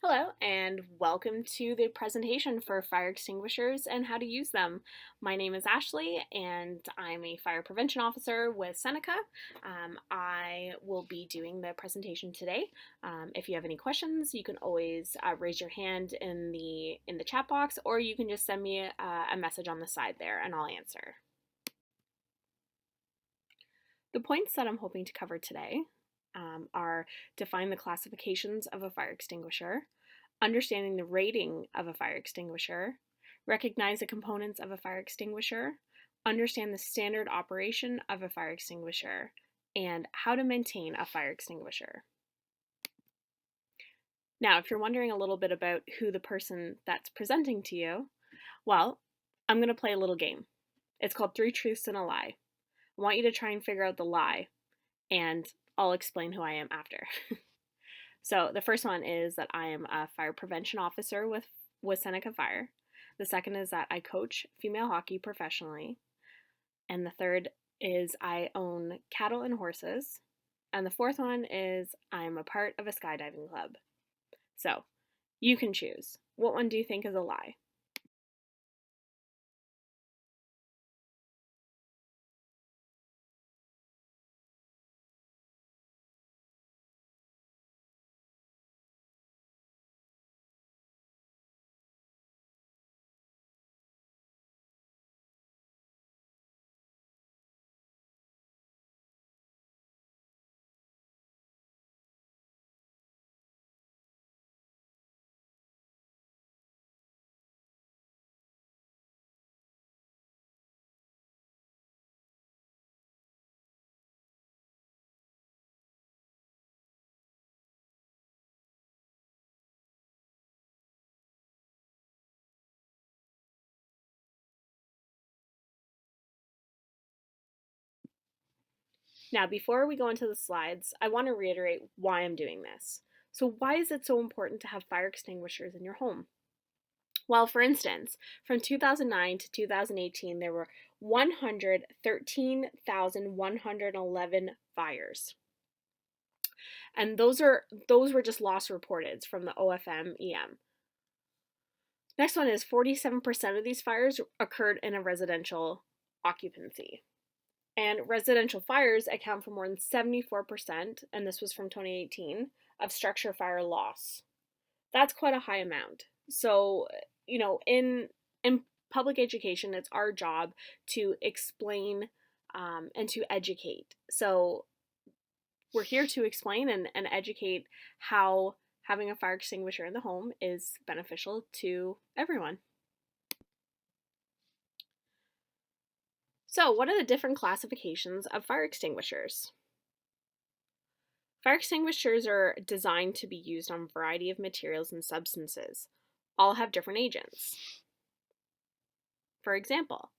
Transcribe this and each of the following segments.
Hello, and welcome to the presentation for fire extinguishers and how to use them. My name is Ashley, and I'm a fire prevention officer with Seneca. I will be doing the presentation today. If you have any questions, you can always raise your hand in the chat box, or you can just send me a message on the side there, and I'll answer. The points that I'm hoping to cover today are define the classifications of a fire extinguisher, understanding the rating of a fire extinguisher, recognize the components of a fire extinguisher, understand the standard operation of a fire extinguisher, and how to maintain a fire extinguisher. Now, if you're wondering a little bit about who the person that's presenting to you, well, I'm going to play a little game. It's called Three Truths and a Lie. I want you to try and figure out the lie, and I'll explain who I am after. So the first one is that I am a fire prevention officer with Seneca Fire. The second is that I coach female hockey professionally. And the third is I own cattle and horses. And the fourth one is I'm a part of a skydiving club. So you can choose. What one do you think is a lie? Now, before we go into the slides, I want to reiterate why I'm doing this. So why is it so important to have fire extinguishers in your home? Well, for instance, from 2009 to 2018, there were 113,111 fires. And those were just loss reported from the OFM-EM. Next one is 47% of these fires occurred in a residential occupancy. And residential fires account for more than 74%, and this was from 2018, of structure fire loss. That's quite a high amount. So, in public education, it's our job to explain and to educate. So we're here to explain and educate how having a fire extinguisher in the home is beneficial to everyone. So, what are the different classifications of fire extinguishers? Fire extinguishers are designed to be used on a variety of materials and substances. All have different agents. For example,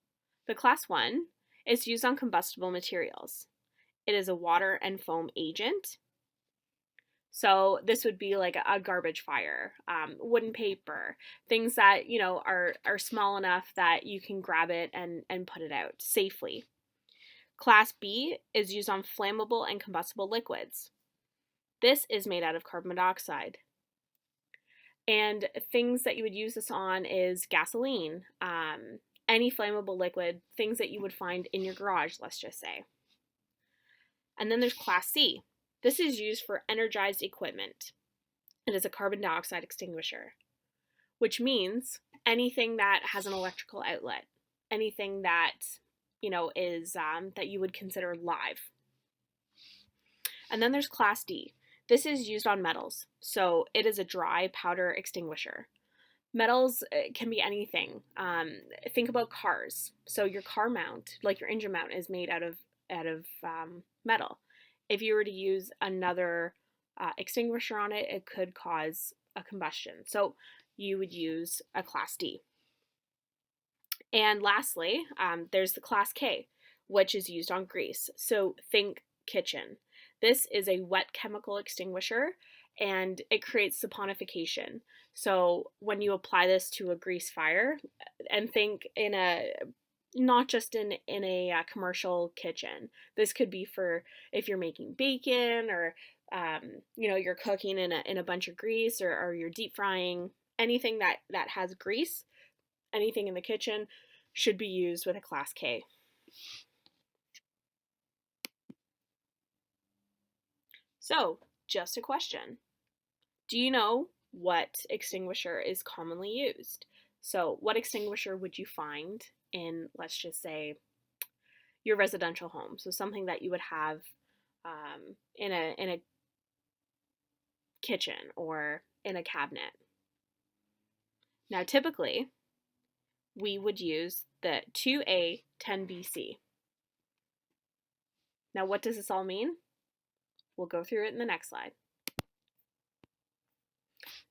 the Class 1 is used on combustible materials. It is a water and foam agent. So this would be like a garbage fire, wooden paper, things that are small enough that you can grab it and put it out safely. Class B is used on flammable and combustible liquids. This is made out of carbon dioxide. And things that you would use this on is gasoline, any flammable liquid, things that you would find in your garage, let's just say. And then there's Class C. This is used for energized equipment. It is a carbon dioxide extinguisher, which means anything that has an electrical outlet, anything that is that you would consider live. And then there's Class D. This is used on metals, so it is a dry powder extinguisher. Metals can be anything. Think about cars. So your car mount, like your engine mount, is made out of metal. If you were to use another extinguisher on it, it could cause a combustion. So you would use a Class D. And lastly, there's the Class K, which is used on grease. So think kitchen. This is a wet chemical extinguisher, and it creates saponification. So when you apply this to a grease fire, and think in a not just in a commercial kitchen. This could be for if you're making bacon or you're cooking in a bunch of grease, or you're deep frying, anything that has grease, anything in the kitchen should be used with a Class K. So, just a question. Do you know what extinguisher is commonly used? So, what extinguisher would you find in, let's just say, your residential home? So, something that you would have in a kitchen or in a cabinet. Now, typically, we would use the 2A 10BC. Now, what does this all mean? We'll go through it in the next slide.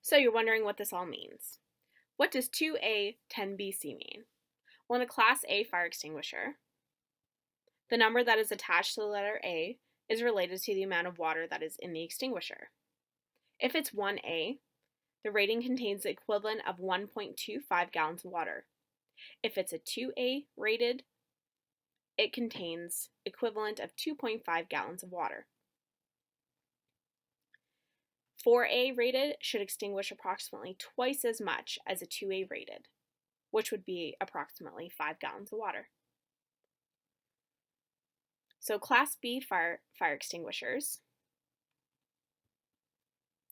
So you're wondering what this all means. What does 2A 10BC mean? Well, in a Class A fire extinguisher, the number that is attached to the letter A is related to the amount of water that is in the extinguisher. If it's 1A, the rating contains the equivalent of 1.25 gallons of water. If it's a 2A rated, it contains equivalent of 2.5 gallons of water. 4A rated should extinguish approximately twice as much as a 2A rated, which would be approximately 5 gallons of water. So Class B fire extinguishers,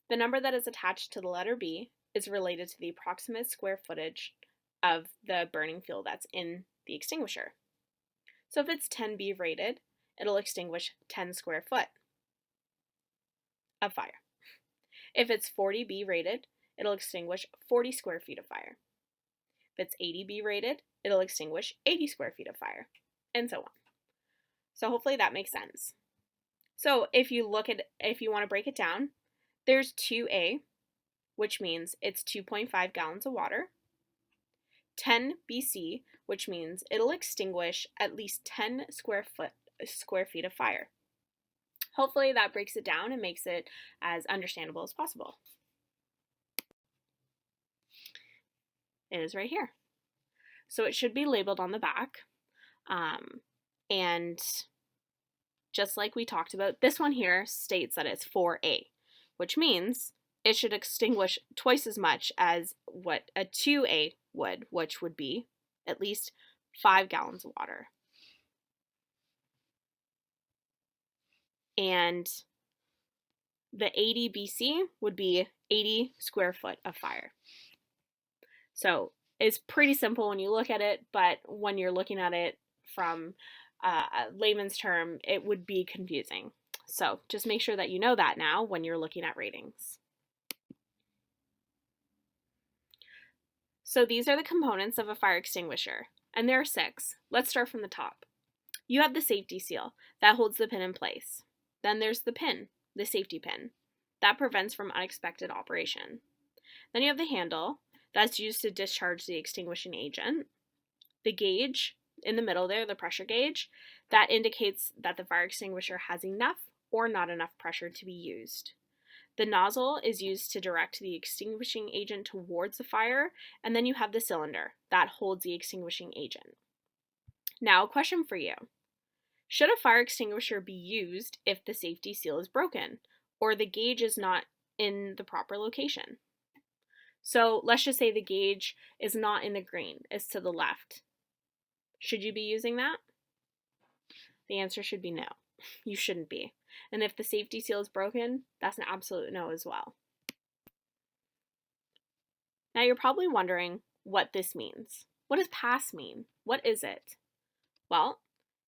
the number that is attached to the letter B is related to the approximate square footage of the burning fuel that's in the extinguisher. So if it's 10B rated, it'll extinguish 10 square foot of fire. If it's 40B rated, it'll extinguish 40 square feet of fire. If it's 80B rated, it'll extinguish 80 square feet of fire, and so on. So hopefully that makes sense. So if you want to break it down, there's 2A, which means it's 2.5 gallons of water. 10BC, which means it'll extinguish at least 10 square feet of fire. Hopefully that breaks it down and makes it as understandable as possible. It is right here. So it should be labeled on the back. And just like we talked about, this one here states that it's 4A, which means it should extinguish twice as much as what a 2A would, which would be at least 5 gallons of water. And the 80BC would be 80 square foot of fire. So it's pretty simple when you look at it, but when you're looking at it from a layman's term, it would be confusing. So just make sure that you know that now when you're looking at ratings. So these are the components of a fire extinguisher, and there are 6. Let's start from the top. You have the safety seal that holds the pin in place. Then there's the pin, the safety pin, that prevents from unexpected operation. Then you have the handle that's used to discharge the extinguishing agent. The gauge in the middle there, the pressure gauge, that indicates that the fire extinguisher has enough or not enough pressure to be used. The nozzle is used to direct the extinguishing agent towards the fire, and then you have the cylinder that holds the extinguishing agent. Now, a question for you. Should a fire extinguisher be used if the safety seal is broken or the gauge is not in the proper location? So let's just say the gauge is not in the green, it's to the left. Should you be using that? The answer should be no. You shouldn't be. And if the safety seal is broken, that's an absolute no as well. Now you're probably wondering what this means. What does PASS mean? What is it? Well,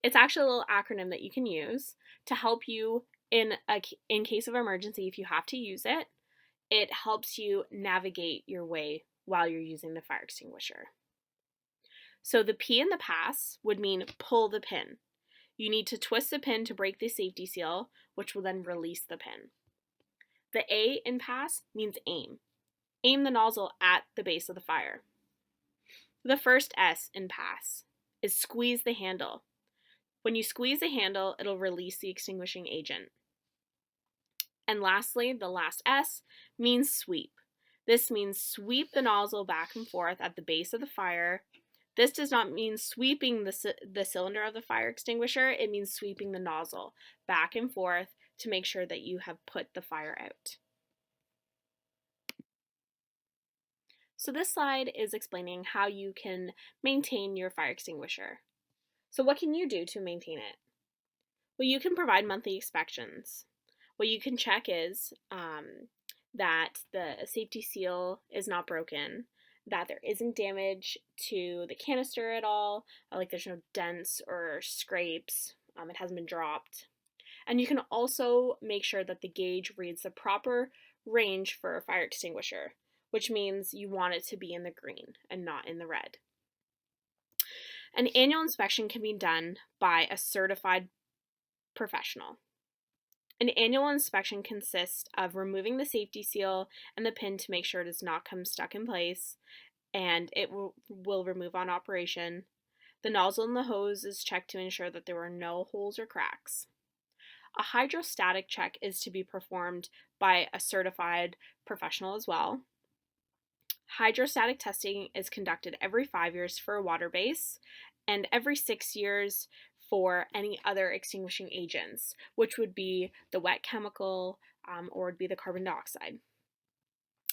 it's actually a little acronym that you can use to help you in case of emergency if you have to use it. It helps you navigate your way while you're using the fire extinguisher. So the P in the PASS would mean pull the pin. You need to twist the pin to break the safety seal, which will then release the pin. The A in PASS means aim. Aim the nozzle at the base of the fire. The first S in PASS is squeeze the handle. When you squeeze the handle, it'll release the extinguishing agent. And lastly, the last S means sweep. This means sweep the nozzle back and forth at the base of the fire. This does not mean sweeping the cylinder of the fire extinguisher. It means sweeping the nozzle back and forth to make sure that you have put the fire out. So this slide is explaining how you can maintain your fire extinguisher. So what can you do to maintain it? Well, you can provide monthly inspections. What you can check is that the safety seal is not broken, that there isn't damage to the canister at all, like there's no dents or scrapes, it hasn't been dropped. And you can also make sure that the gauge reads the proper range for a fire extinguisher, which means you want it to be in the green and not in the red. An annual inspection can be done by a certified professional. An annual inspection consists of removing the safety seal and the pin to make sure it does not come stuck in place, and it will remove on operation. The nozzle in the hose is checked to ensure that there are no holes or cracks. A hydrostatic check is to be performed by a certified professional as well. Hydrostatic testing is conducted every 5 years for a water base and every 6 years for any other extinguishing agents, which would be the wet chemical or would be the carbon dioxide.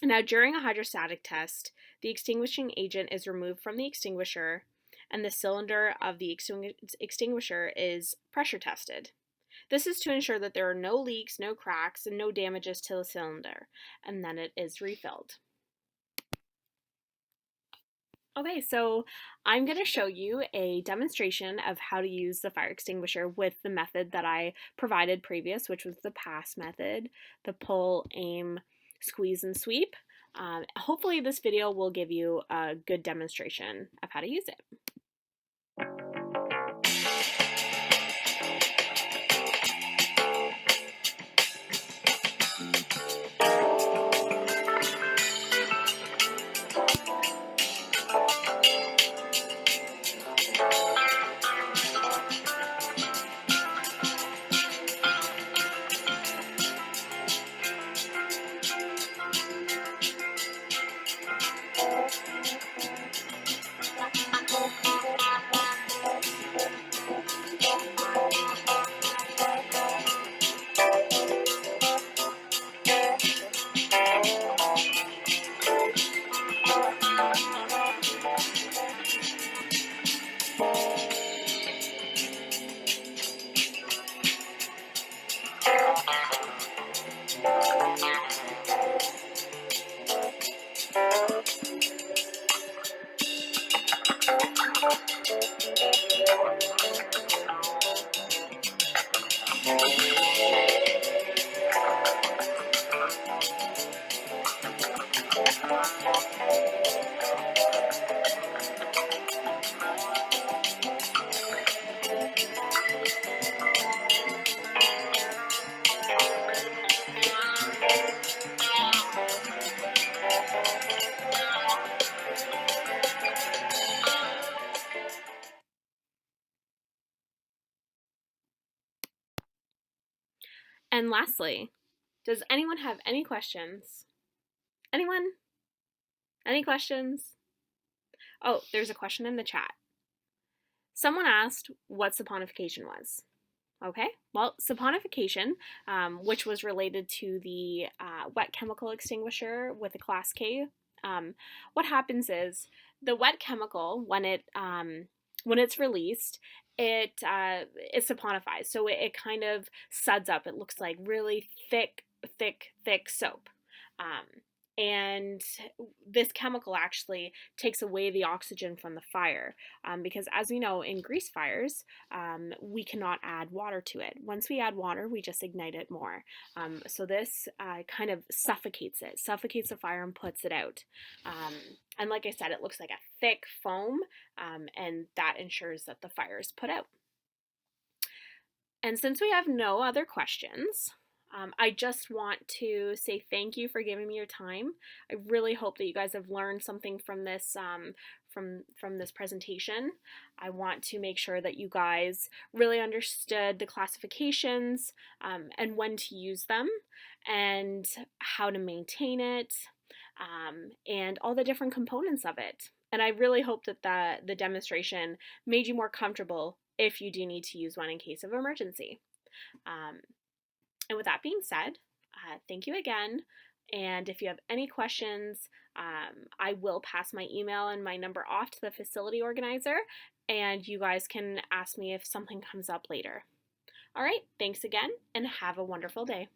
Now, during a hydrostatic test, the extinguishing agent is removed from the extinguisher and the cylinder of the extinguisher is pressure tested. This is to ensure that there are no leaks, no cracks, and no damages to the cylinder, and then it is refilled. Okay, so I'm going to show you a demonstration of how to use the fire extinguisher with the method that I provided previous, which was the PASS method, the pull, aim, squeeze, and sweep. Hopefully this video will give you a good demonstration of how to use it. And lastly, does anyone have any questions? Anyone? Any questions? Oh, there's a question in the chat. Someone asked what saponification was. Okay, well, saponification, which was related to the wet chemical extinguisher with a class K, what happens is the wet chemical, when it's released, it saponifies. So it kind of suds up. It looks like really thick soap. And this chemical actually takes away the oxygen from the fire because, as we know, in grease fires, we cannot add water to it. Once we add water, we just ignite it more. So this kind of suffocates the fire and puts it out. And like I said, it looks like a thick foam, and that ensures that the fire is put out. And since we have no other questions, I just want to say thank you for giving me your time. I really hope that you guys have learned something from this from this presentation. I want to make sure that you guys really understood the classifications and when to use them and how to maintain it and all the different components of it. And I really hope that the demonstration made you more comfortable if you do need to use one in case of emergency. And with that being said, thank you again. And if you have any questions, I will pass my email and my number off to the facility organizer, and you guys can ask me if something comes up later. All right, thanks again, and have a wonderful day.